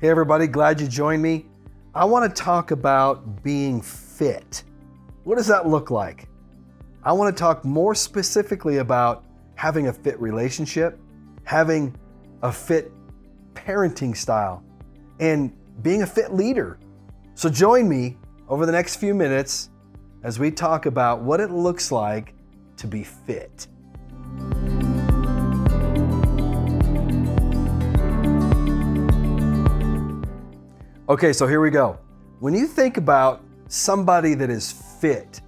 Hey everybody, glad you joined me. I want to talk about being fit. What does that look like? I want to talk more specifically about having a fit relationship, having a fit parenting style, and being a fit leader. So join me over the next few minutes as we talk about what it looks like to be fit. Okay, so here we go. When you think about somebody that is fit,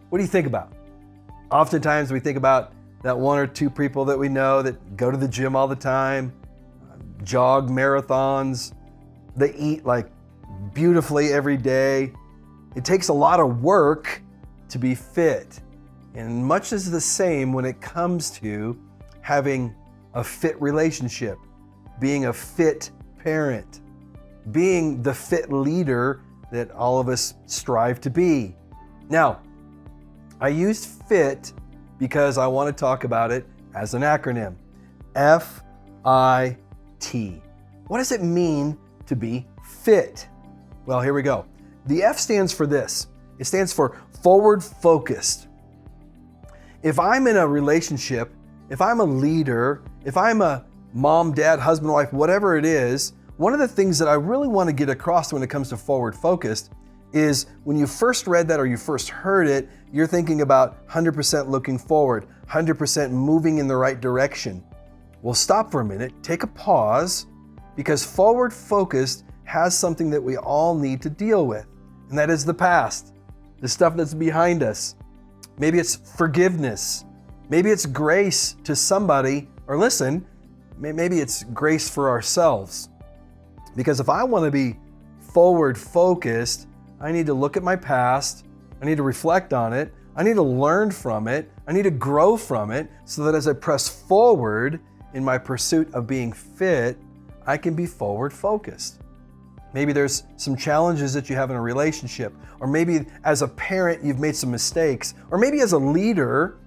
what do you think about? Oftentimes we think about that one or two people that we know that go to the gym all the time, jog marathons, they eat like beautifully every day. It takes a lot of work to be fit. And much is the same when it comes to having a fit relationship, being a fit parent, being the fit leader that all of us strive to be. Now, I used FIT because I want to talk about it as an acronym. F-I-T. What does it mean to be fit? Well, here we go. The F stands for this. It stands for forward focused. If I'm in a relationship, if I'm a leader, if I'm a mom, dad, husband, wife, whatever it is, one of the things that I really want to get across when it comes to forward focused is when you first read that or you first heard it, you're thinking about 100% looking forward, 100% moving in the right direction. Well, stop for a minute, take a pause, because forward focused has something that we all need to deal with, and that is the past, the stuff that's behind us. Maybe it's forgiveness, maybe it's grace to somebody, or listen, maybe it's grace for ourselves. Because if I want to be forward focused, I need to look at my past, I need to reflect on it, I need to learn from it, I need to grow from it, so that as I press forward in my pursuit of being fit, I can be forward focused. Maybe there's some challenges that you have in a relationship, or maybe as a parent you've made some mistakes, or maybe as a leader,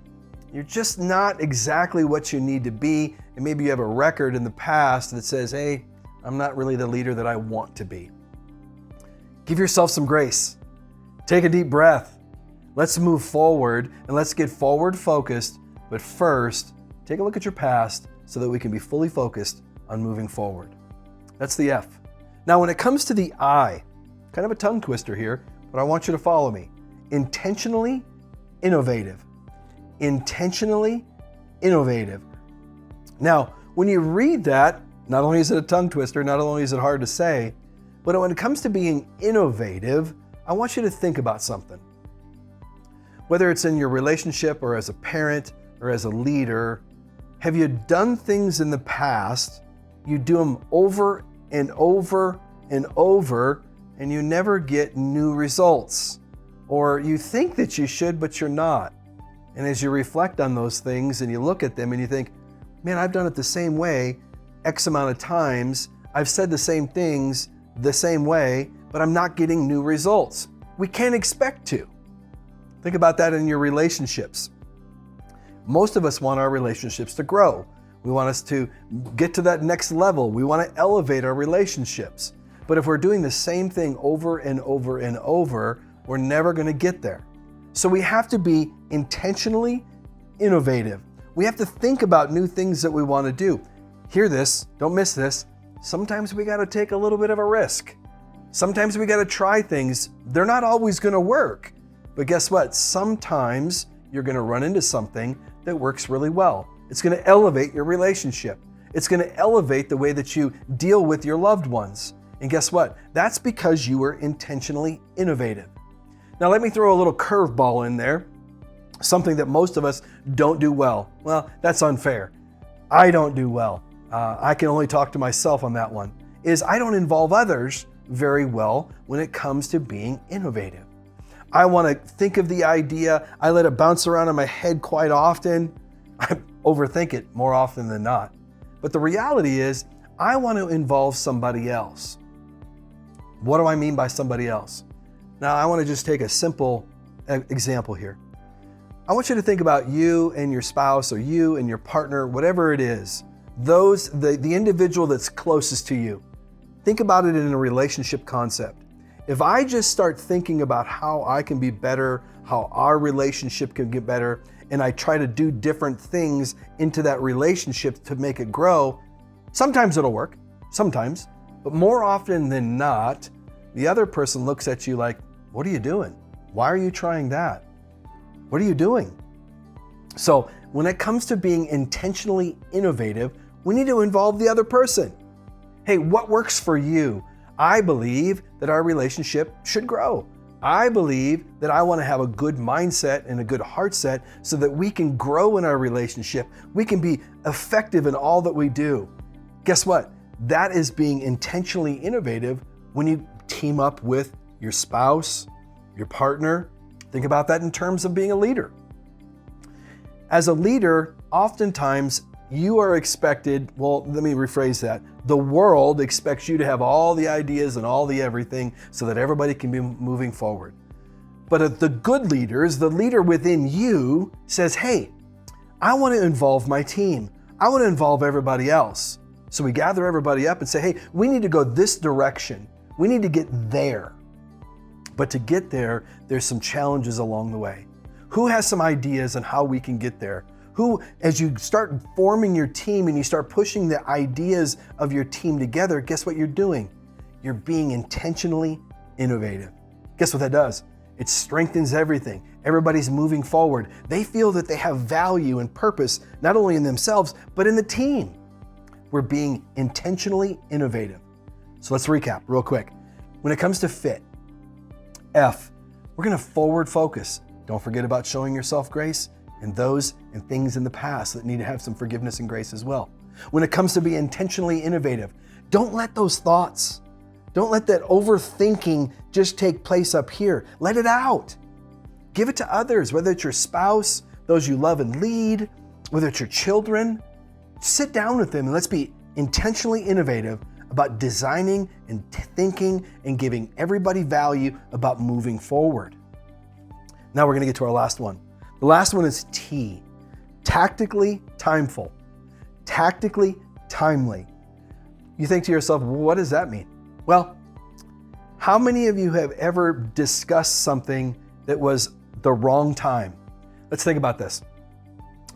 you're just not exactly what you need to be, and maybe you have a record in the past that says, hey, I'm not really the leader that I want to be. Give yourself some grace. Take a deep breath. Let's move forward and let's get forward focused. But first, take a look at your past so that we can be fully focused on moving forward. That's the F. Now, when it comes to the I, kind of a tongue twister here, but I want you to follow me. Intentionally innovative. Intentionally innovative. Now, when you read that, not only is it a tongue twister, not only is it hard to say, but when it comes to being innovative, I want you to think about something. Whether it's in your relationship or as a parent or as a leader, have you done things in the past, you do them over and over and over, and you never get new results? Or you think that you should, but you're not. And as you reflect on those things and you look at them and you think, man, I've done it the same way X amount of times, I've said the same things the same way, but I'm not getting new results. We can't expect to. Think about that in your relationships. Most of us want our relationships to grow. We want us to get to that next level. We want to elevate our relationships. But if we're doing the same thing over and over and over, we're never going to get there. So we have to be intentionally innovative. We have to think about new things that we want to do. Hear this, don't miss this. Sometimes we got to take a little bit of a risk. Sometimes we got to try things. They're not always going to work. But guess what? Sometimes you're going to run into something that works really well. It's going to elevate your relationship. It's going to elevate the way that you deal with your loved ones. And guess what? That's because you were intentionally innovative. Now let me throw a little curveball in there. Something that most of us don't do well. Well, that's unfair. I don't do well. I can only talk to myself on that one, is I don't involve others very well when it comes to being innovative. I want to think of the idea, I let it bounce around in my head quite often. I overthink it more often than not. But the reality is, I want to involve somebody else. What do I mean by somebody else? Now, I want to just take a simple example here. I want you to think about you and your spouse, or you and your partner, whatever it is. The individual that's closest to you. Think about it in a relationship concept. If I just start thinking about how I can be better, how our relationship can get better, and I try to do different things into that relationship to make it grow, sometimes it'll work, sometimes, but more often than not, the other person looks at you like, what are you doing? Why are you trying that? What are you doing? So when it comes to being intentionally innovative, we need to involve the other person. Hey, what works for you? I believe that our relationship should grow. I believe that I want to have a good mindset and a good heart set so that we can grow in our relationship. We can be effective in all that we do. Guess what? That is being intentionally innovative when you team up with your spouse, your partner. Think about that in terms of being a leader. As a leader, oftentimes you are expected, well, let me rephrase that. The world expects you to have all the ideas and all the everything so that everybody can be moving forward. But the good leaders, the leader within you says, hey, I want to involve my team. I want to involve everybody else. So we gather everybody up and say, hey, we need to go this direction. We need to get there. But to get there, there's some challenges along the way. Who has some ideas on how we can get there? Who, as you start forming your team and you start pushing the ideas of your team together, guess what you're doing? You're being intentionally innovative. Guess what that does? It strengthens everything. Everybody's moving forward. They feel that they have value and purpose, not only in themselves, but in the team. We're being intentionally innovative. So let's recap real quick. When it comes to fit, F, we're gonna forward focus. Don't forget about showing yourself grace and those and things in the past that need to have some forgiveness and grace as well. When it comes to be intentionally innovative, don't let those thoughts, don't let that overthinking just take place up here. Let it out. Give it to others, whether it's your spouse, those you love and lead, whether it's your children. Sit down with them and let's be intentionally innovative about designing and thinking and giving everybody value about moving forward. Now we're gonna get to our last one. The last one is T, tactically timeful, tactically timely. You think to yourself, well, what does that mean? Well, how many of you have ever discussed something that was the wrong time? Let's think about this.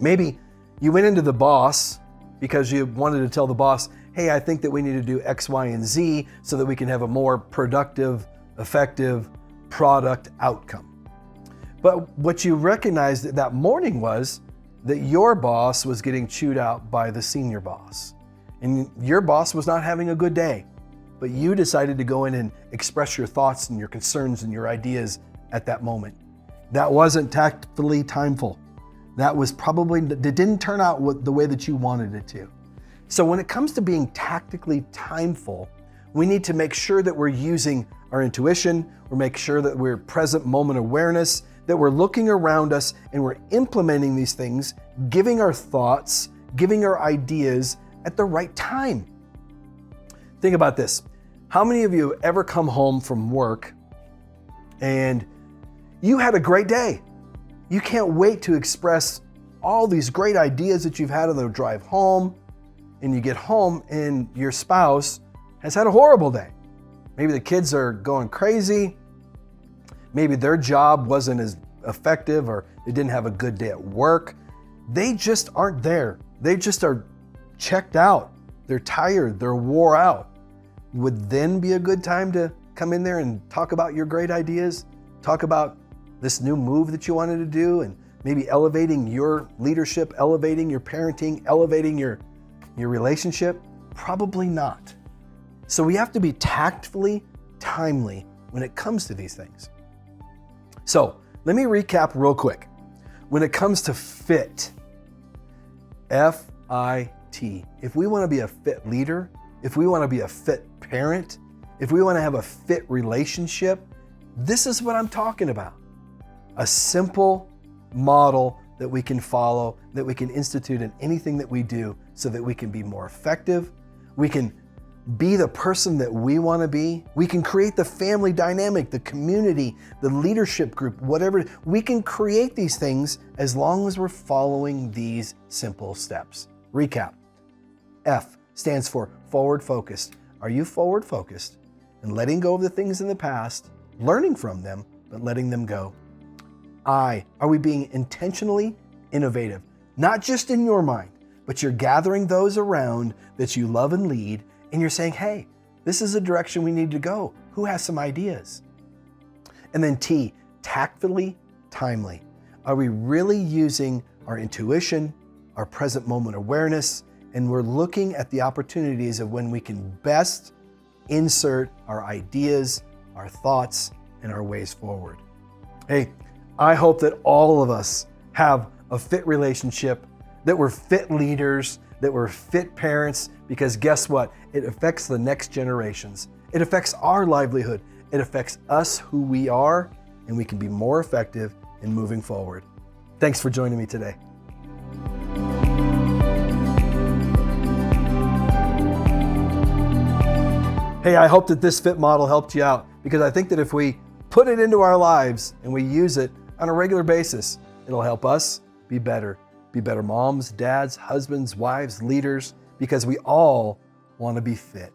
Maybe you went into the boss because you wanted to tell the boss, hey, I think that we need to do X, Y, and Z so that we can have a more productive, effective product outcome. But what you recognized that morning was that your boss was getting chewed out by the senior boss. And your boss was not having a good day. But you decided to go in and express your thoughts and your concerns and your ideas at that moment. That wasn't tactfully timeful. That was probably, it didn't turn out the way that you wanted it to. So when it comes to being tactically timeful, we need to make sure that we're using our intuition, or make sure that we're present moment awareness, that we're looking around us and we're implementing these things, giving our thoughts, giving our ideas at the right time. Think about this. How many of you have ever come home from work and you had a great day? You can't wait to express all these great ideas that you've had on the drive home, and you get home and your spouse has had a horrible day. Maybe the kids are going crazy. Maybe their job wasn't as effective, or they didn't have a good day at work. They just aren't there. They just are checked out. They're tired. They're wore out. Would then be a good time to come in there and talk about your great ideas, talk about this new move that you wanted to do, and maybe elevating your leadership, elevating your parenting, elevating your relationship? Probably not. So we have to be tactfully timely when it comes to these things. So let me recap real quick. When it comes to fit, F-I-T. If we want to be a fit leader, if we want to be a fit parent, if we want to have a fit relationship, this is what I'm talking about. A simple model that we can follow, that we can institute in anything that we do so that we can be more effective. We can be the person that we want to be. We can create the family dynamic, the community, the leadership group, whatever. We can create these things as long as we're following these simple steps. Recap. F stands for forward focused. Are you forward focused and letting go of the things in the past, learning from them, but letting them go? Are we being intentionally innovative? Not just in your mind, but you're gathering those around that you love and lead, and you're saying, hey, this is a direction we need to go. Who has some ideas? And then T, tactfully timely. Are we really using our intuition, our present moment awareness, and we're looking at the opportunities of when we can best insert our ideas, our thoughts, and our ways forward? Hey, I hope that all of us have a fit relationship, that we're fit leaders, that we're fit parents, because guess what? It affects the next generations. It affects our livelihood. It affects us, who we are, and we can be more effective in moving forward. Thanks for joining me today. Hey, I hope that this fit model helped you out, because I think that if we put it into our lives and we use it on a regular basis, it'll help us be better moms, dads, husbands, wives, leaders, because we all want to be fit.